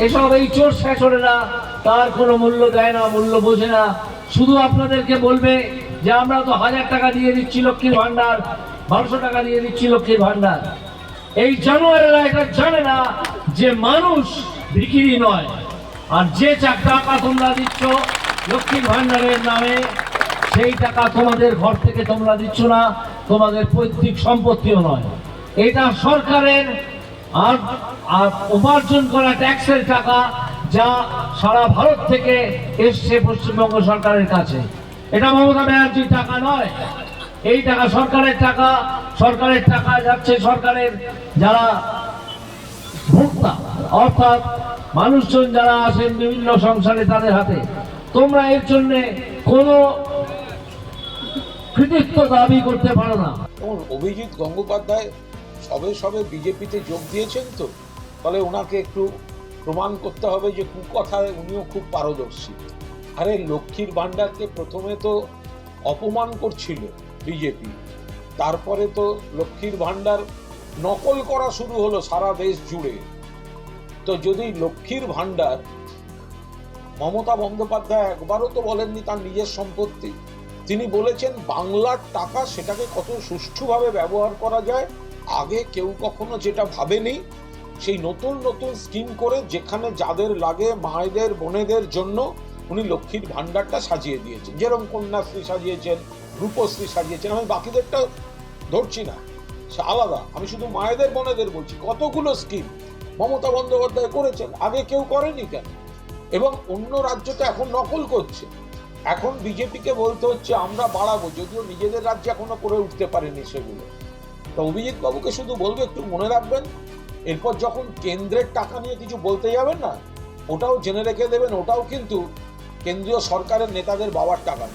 এসব এই চোর শেষরেরা তার কোনো মূল্য দেয় না, মূল্য বোঝে না। শুধু আপনাদেরকে বলবে যে আমরা তো 1000 টাকা দিয়ে দিচ্ছি লক্ষ্মীর ভান্ডার, 1200 টাকা দিয়ে দিচ্ছি লক্ষ্মীর ভান্ডার। এই জানোয়ারেরা এটা জানে না যে মানুষ বিক্রি নয়। আর যে টাকা তোমরা দিচ্ছ লক্ষ্মীর ভান্ডারের নামে, সেই টাকা তোমাদের ঘর থেকে তোমরা দিচ্ছ না, তোমাদের পৈতৃক সম্পত্তিও নয়। এটা সরকারের আর উপার্জন করা ট্যাক্সের টাকা, যা সারা ভারত থেকে এসছে পশ্চিমবঙ্গ সরকারের কাছে। এটা মমতা ব্যানার্জির টাকা নয়, এই টাকা সরকারের টাকা। সরকারের টাকা যাচ্ছে সরকারের যারা ভোক্তা, অর্থাৎ মানুষজন যারা আছেন বিভিন্ন সংসারে, তাদের হাতে। তোমরা এর জন্য কোনো কৃতিত্ব দাবি করতে পারো না। অভিজিৎ গঙ্গোপাধ্যায় সবে সবে বিজেপিতে যোগ দিয়েছেন, তো তাহলে ওনাকে একটু প্রমাণ করতে হবে যে কুকথায় উনিও খুব পারদর্শী। আরে লক্ষ্মীর ভান্ডারকে প্রথমে তো অপমান করছিল বিজেপি, তারপরে তো লক্ষ্মীর ভান্ডার নকল করা শুরু হলো সারা দেশ জুড়ে। তো যদি লক্ষ্মীর ভান্ডার, মমতা বন্দ্যোপাধ্যায় একবারও তো বলেননি তার নিজের সম্পত্তি। তিনি বলেছেন বাংলার টাকা, সেটাকে কত সুষ্ঠুভাবে ব্যবহার করা যায়। আগে কেউ কখনো যেটা ভাবেনি, সেই নতুন নতুন স্কিম করে যেখানে যাদের লাগে মায়েদের বোনেদের জন্য উনি লক্ষ্মীর ভান্ডারটা সাজিয়ে দিয়েছেন। যেরকম কন্যাশ্রী সাজিয়েছেন, রূপশ্রী সাজিয়েছেন, আমি বাকিদেরটা ধরছি না, সে আলাদা। আমি শুধু মায়েদের বোনেদের বলছি, কতগুলো স্কিম মমতা বন্দ্যোপাধ্যায় করেছেন, আগে কেউ করেনি কেন? এবং অন্য রাজ্যটা এখন নকল করছে। এখন বিজেপিকে বলতে হচ্ছে আমরা বাড়াবো, যদিও নিজেদের রাজ্যে এখনো করে উঠতে পারেনি সেগুলো। তো অভিজিৎ বাবুকে শুধু বলবো একটু মনে রাখবেন, এরপর যখন কেন্দ্রের টাকা নিয়ে কিছু বলতে যাবেন না, ওটাও জেনে রেখে দেবেন, ওটাও কিন্তু কেন্দ্রীয় সরকারের নেতাদের বাবার টাকা।